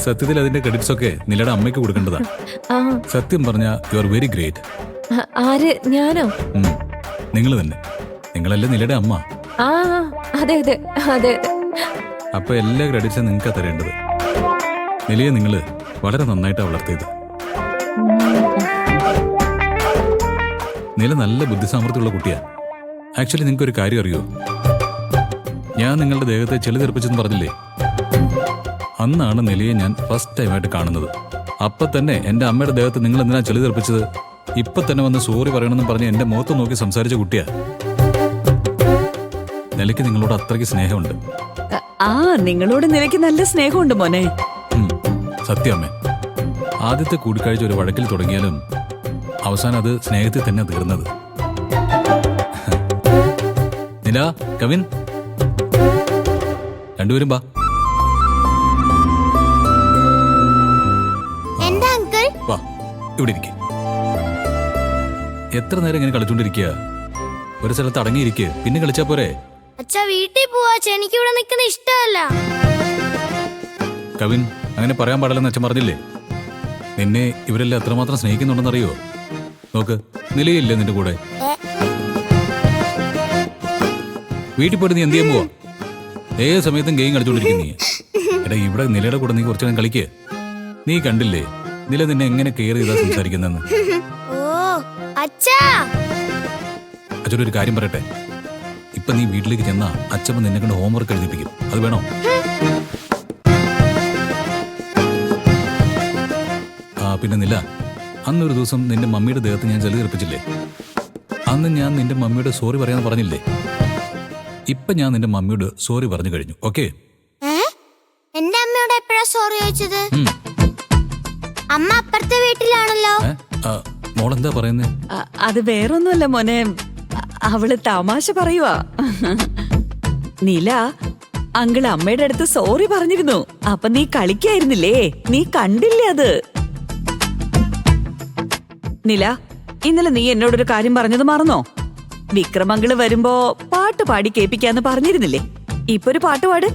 സത്യത്തിൽ അതിന്റെ ക്രെഡിറ്റ്സ് ഒക്കെ നിലയുടെ അമ്മയ്ക്ക് കൊടുക്കേണ്ടതാ. ആ സത്യം പറഞ്ഞ യു ആർ വെരി ഗ്രേറ്റ്. ആര്? ഞാനോ? നിങ്ങൾ തന്നെ. നിങ്ങളല്ലേ നിലയുടെ അമ്മ. ആ അതെ അതെ അതെ. അപ്പൊ എല്ലാ ക്രെഡിറ്റ്സും നിങ്ങൾക്ക് തരേണ്ടത്. നിലയെ നിങ്ങള് വളരെ നന്നായിട്ടാ വളർത്തിയത്. നില നല്ല ബുദ്ധിസാമർഥ്യമുള്ള കുട്ടിയാ. ആക്ച്വലി നിങ്ങൾക്ക് ഒരു കാര്യം അറിയോ? ഞാൻ നിങ്ങളുടെ ദേഹത്തെ ചെളി തെറിപ്പിച്ചെന്ന് പറഞ്ഞില്ലേ? അന്നാണ് നിലയെ ഞാൻ ഫസ്റ്റ് ടൈമായിട്ട് കാണുന്നത്. അപ്പൊ തന്നെ എന്റെ അമ്മയുടെ ദേഹത്ത് നിങ്ങൾ എന്തിനാ ചെളി തെറിപ്പിച്ചത്, ഇപ്പൊ തന്നെ വന്ന് സോറി പറയണമെന്ന് പറഞ്ഞ് എന്റെ മുഖത്ത് നോക്കി സംസാരിച്ച കുട്ടിയാ. നിലയ്ക്ക് നിങ്ങളോട് അത്രയ്ക്ക് സ്നേഹമുണ്ട്. ആ നിങ്ങളോട് നിലയ്ക്ക് നല്ല സ്നേഹമുണ്ട് മോനെ. സത്യം അമ്മേ. ആദ്യത്തെ കൂടിക്കാഴ്ച ഒരു വഴക്കിൽ തുടങ്ങിയാലും അവസാനം അത് സ്നേഹത്തിൽ തന്നെ തീർന്നത്. നില, കവിൻ, രണ്ടുപേരും വാ. വാ, ഇവിടെ ഇരിക്കുക. എത്ര നേരം ഇങ്ങനെ കളിച്ചോണ്ടിരിക്കുക? ഒരു സ്ഥലത്ത് അടങ്ങിയിരിക്കുക, പിന്നെ കളിച്ചാ പോരെ? അച്ഛാ വീട്ടിൽ പോവാ, എനിക്ക് ഇവിടെ നിൽക്കുന്ന ഇഷ്ടമല്ല. കവിൻ, അങ്ങനെ പറയാൻ പാടില്ലെന്ന് അച്ഛൻ പറഞ്ഞില്ലേ? നിന്നെ ഇവരെല്ലാം എത്രമാത്രം സ്നേഹിക്കുന്നുണ്ടെന്നറിയോ? നോക്ക്, നിലയില്ലേ നിന്റെ കൂടെ? വീട്ടിൽ പോയിട്ട് നീ എന്ത് ചെയ്യാൻ പോവാ? ഏത് സമയത്തും ഗെയിം കളിച്ചോണ്ടിരിക്കും നീ. എടാ, ഇവിടെ നിലയുടെ കൂടെ നീ കുറച്ചു നേരം കളിക്കുക. നീ കണ്ടില്ലേ നില നിന്നെ എങ്ങനെ കെയർ ചെയ്താ സംസാരിക്കുന്നെന്ന്? അച്ഛനൊരു കാര്യം പറയട്ടെ. ഇപ്പൊ നീ വീട്ടിലേക്ക് ചെന്നാ അച്ഛമ്മ നിന്നെ കൊണ്ട് ഹോംവർക്ക് എഴുതിപ്പിക്കും. അത് വേണോ? പിന്നെ നില, അന്നൊരു ദിവസം നിന്റെ മമ്മിയുടെ ദേഹത്ത് ഞാൻ ചെളി തെറിപ്പിച്ചില്ലേ? അന്ന് ഞാൻ നിന്റെ മമ്മിയോട് സോറി പറയാന്ന് പറഞ്ഞില്ലേ? ഇപ്പൊ ഞാൻ നിന്റെ മമ്മിയോട് സോറി പറഞ്ഞു കഴിഞ്ഞു. ഓക്കെ? എന്റെ അമ്മയോട് എപ്പോഴാ സോറി ചോദിച്ചത്? അമ്മ അപ്പുറത്തെ വീട്ടിലാണല്ലോ. മോളെന്താ പറയുന്നേ? അത് വേറൊന്നുമല്ല മോനെ, അവള് തമാശ പറയുവാ. നീല, അങ്കിള് അമ്മയുടെ അടുത്ത് സോറി പറഞ്ഞിരുന്നു. അപ്പൊ നീ കളിക്കായിരുന്നില്ലേ? നീ കണ്ടില്ലേ അത്? നില, ഇന്നലെ നീ എന്നോടൊരു കാര്യം പറഞ്ഞത് മറന്നോ? വിക്രമങ്കിള് വരുമ്പോ പാട്ട് പാടി കേൾപ്പിക്കാന്ന് പറഞ്ഞിരുന്നില്ലേ? ഇപ്പൊ ഒരു പാട്ട് പാട്.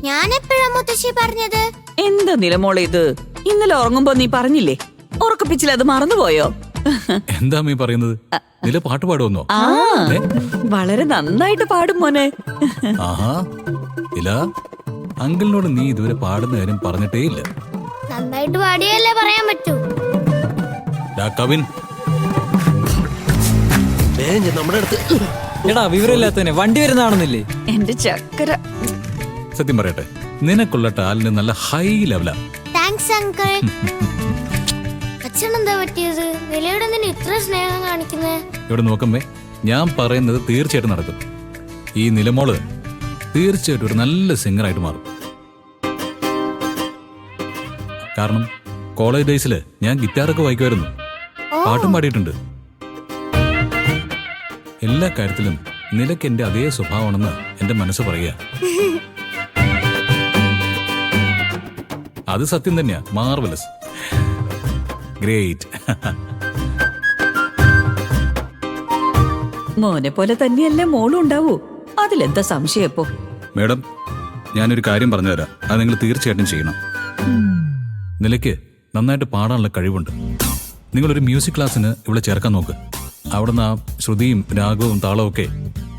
ഞാൻ എപ്പോഴാ മുത്തശ്ശി പറഞ്ഞത്? എന്താ നിലമോളെ ഇത്? ഇന്നലെ ഉറങ്ങുമ്പോ നീ പറഞ്ഞില്ലേ? ഉറക്കപ്പിച്ചിൽ അത് മറന്നുപോയോ? എന്താ നീ പറയുന്നത്? നില പാട്ട് പാടുവന്നോ? ആ, വളരെ നന്നായിട്ട് പാടും മോനെ. ആഹാ, ഇല്ല, അങ്കിളിനോട് നീ ഇതുവരെ പാടുന്ന കാര്യം പറഞ്ഞിട്ടേ ഇല്ല. നന്നായിട്ട് പാടിയല്ലേ പറയാൻ പറ്റൂ. കവിൻ, നമ്മുടെ അടുത്ത് എടാ വിവരമില്ലാത്തവനെ വണ്ടി വരുന്നതാണെന്നില്ലേ? എന്റെ ചക്കര. സത്യം പറയട്ടെ, നിനക്കുള്ള ടാലന്റ് നല്ല ഹൈ ലെവലാ. Thanks uncle. അച്ഛനെന്താ പറ്റിയത്? നിലയുടെ എന്തിനാ ഇത്ര സ്നേഹം കാണിക്കുന്നേ? ഇവിടെ നോക്കുമ്പേ ഞാൻ പറയുന്നത് തീർച്ചയായിട്ടും നടക്കും. ഈ നിലമോള് തീർച്ചയായിട്ടും ഒരു നല്ല സിംഗറായിട്ട് മാറും. കാരണം കോളേജ് ഡേയ്സില് ഞാൻ ഗിറ്റാറൊക്കെ വായിക്കുമായിരുന്നു, പാട്ടും പാടിയിട്ടുണ്ട്. എല്ലാ കാര്യത്തിലും നിലയ്ക്ക് എന്റെ അതേ സ്വഭാവമാണെന്ന് എന്റെ മനസ്സ് പറയുക. അത് സത്യം തന്നെയാ. Marvellous, great. മോനെ പോലെ തന്നെയല്ലേ മോളും ഉണ്ടാവൂ. അതിലെന്താ സംശയം? ഇപ്പോ മേഡം, ഞാനൊരു കാര്യം പറഞ്ഞുതരാം, അത് നിങ്ങൾ തീർച്ചയായിട്ടും ചെയ്യണം. നിലയ്ക്ക് നന്നായിട്ട് പാടാനുള്ള കഴിവുണ്ട്. നിങ്ങളൊരു മ്യൂസിക് ക്ലാസ്സിന് ഇവിടെ ചേർക്കാൻ നോക്ക്. അവിടുന്ന് ആ ശ്രുതിയും രാഗവും താളവും ഒക്കെ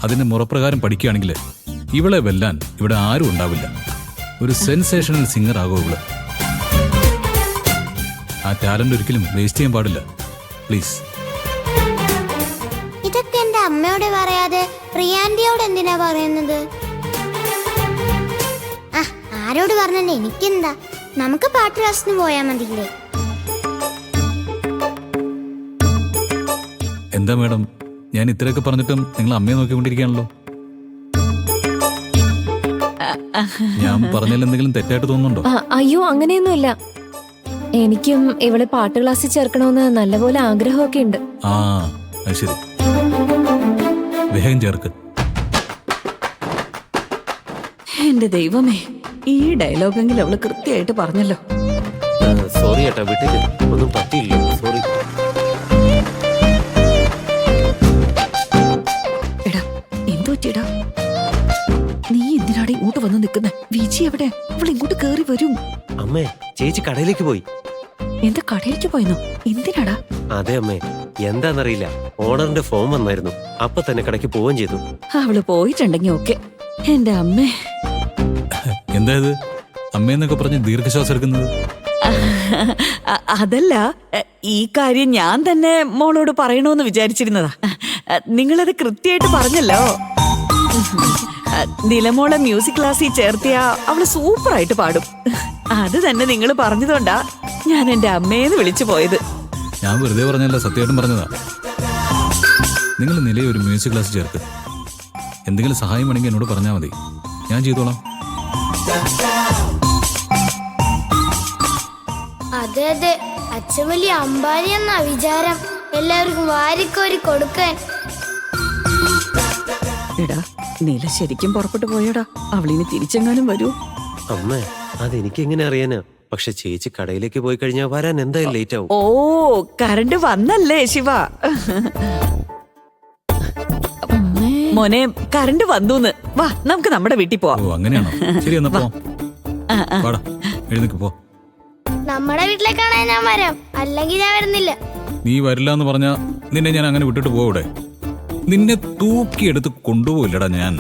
അതിന്റെ മുറപ്രകാരം പഠിക്കുകയാണെങ്കിൽ ഇവളെ വെല്ലാൻ ഇവിടെ ആരും ഉണ്ടാവില്ല. ഒരു സെൻസേഷണൽ സിംഗർ ആകോ ഇവള്. ആ ടാലന്റ് ഒരിക്കലും വേസ്റ്റ് ചെയ്യാൻ പാടില്ല. പ്ലീസ്. ഇതൊക്കെ എന്റെ അമ്മയോട് പറയാതെ പ്രിയാന്റിയോട് എന്തിനാ പറയുന്നത്? ആരോട് പറഞ്ഞല്ലേ, എനിക്കെന്താ? നമുക്ക് പാട്ട് ക്ലാസ്സിന് പോയാ മതിയില്ലേ? എന്താ മേഡം, ഞാൻ ഇത്രയൊക്കെ പറഞ്ഞിട്ടും നിങ്ങൾ അമ്മയെ നോക്കിക്കൊണ്ടിരിക്കുകയാണല്ലോ. ഞാൻ പറഞ്ഞാൽ എന്തെങ്കിലും തെറ്റായിട്ട് തോന്നുന്നുണ്ടോ? അയ്യോ, അങ്ങനെയൊന്നുമില്ല. എനിക്കും ഇവളെ പാട്ട് ക്ലാസ്സിൽ ചേർക്കണമെന്ന് നല്ലപോലെ ആഗ്രഹമൊക്കെ ഉണ്ട്. ആ, അത് ശരി, വേഗം ചേർക്ക്. എന്റെ ദൈവമേ, ഈ ഡയലോഗെങ്കിലും അവള് കൃത്യമായിട്ട് പറഞ്ഞല്ലോ. സോറി ഏട്ടാ, വീട്ടിൽ ഒന്നും പറ്റിയില്ല. സോറി. എടാ, എന്തു പറ്റിയടാ? നീ എന്തിനാടെ ഇങ്ങോട്ട് വന്ന് നിൽക്കുന്നെ? വിജി എവിടെ? അവൾ ഇങ്ങോട്ട് കേറി വരും. അമ്മേ ചേച്ചി കടയിലേക്ക് പോയി. എന്താ കടയിലേക്ക് പോയെന്നോ? എന്തിനാടാ? അതെ അമ്മേ, എന്താന്നറിയില്ല, ഓണറിന്റെ ഫോൺ വന്നായിരുന്നു. അപ്പൊ തന്നെ കടയ്ക്ക് പോവുകയും ചെയ്തു. അവള് പോയിട്ടുണ്ടെങ്കി ഓക്കെ. എന്റെ അമ്മേ. എന്തായത് അമ്മയെന്നൊക്കെ പറഞ്ഞ് ദീർഘശ്വാസം എടുക്കുന്നത്? അതല്ല, ഈ കാര്യം ഞാൻ തന്നെ മോളോട് പറയണോന്ന് വിചാരിച്ചിരുന്നതാ. നിങ്ങളത് കൃത്യമായിട്ട് പറഞ്ഞല്ലോ. നിലമോളെ മ്യൂസിക് ക്ലാസ്സിൽ ചേർത്തിയ അവള് സൂപ്പറായിട്ട് പാടും. അത് തന്നെ നിങ്ങൾ പറഞ്ഞതുകൊണ്ടാ ഞാൻ എന്റെ അമ്മേന്ന് വിളിച്ചു പോയത്. ഞാൻ വെറുതെ പറഞ്ഞല്ല, സത്യമായിട്ടും പറഞ്ഞതാ. നിങ്ങൾ നിലയെ ഒരു മ്യൂസിക് ക്ലാസ് ചേർക്ക്. എന്തെങ്കിലും സഹായം വേണമെങ്കിൽ എന്നോട് പറഞ്ഞാൽ മതി, ഞാൻ ചെയ്തോളാം. അതെ അതെ, അച്ഛൻ വലിയ അമ്പാരി എന്നാ വിചാരം, എല്ലാവർക്കും വാരിക്കോരി കൊടുക്കാൻ. എടാ, നില ശരിക്കും പുറപ്പെട്ടു പോയടാ. അവളിനി തിരിച്ചെങ്ങാനും വരൂ. അമ്മേ, അതെനിക്ക് എങ്ങനെ അറിയാനാ? പക്ഷെ ചേച്ചി കടയിലേക്ക് പോയി കഴിഞ്ഞാൽ വരാൻ എന്തായാലും ലേറ്റ് ആവും. ഓ, കറണ്ട് വന്നല്ലേ ശിവ? മോനെ, കറണ്ട് വന്നൂന്ന്. വാ, നമുക്ക് നമ്മുടെ വീട്ടിൽ പോവാം. ഓ അങ്ങനെയാണോ? ശരി എന്നാ പോവാം. വാടാ, എഴുന്നേക്ക് പോ. നമ്മുടെ വീട്ടിലേക്കാണെ ഞാൻ വരാം, അല്ലെങ്കിൽ ഞാൻ വരുന്നില്ല. നീ വരില്ല എന്ന് പറഞ്ഞാ നിന്നെ ഞാൻ അങ്ങനെ വിട്ടിട്ട് പോവിടെ? നിന്നെ തൂക്കിയെടുത്ത് കൊണ്ടുപോയില്ലടാ ഞാൻ.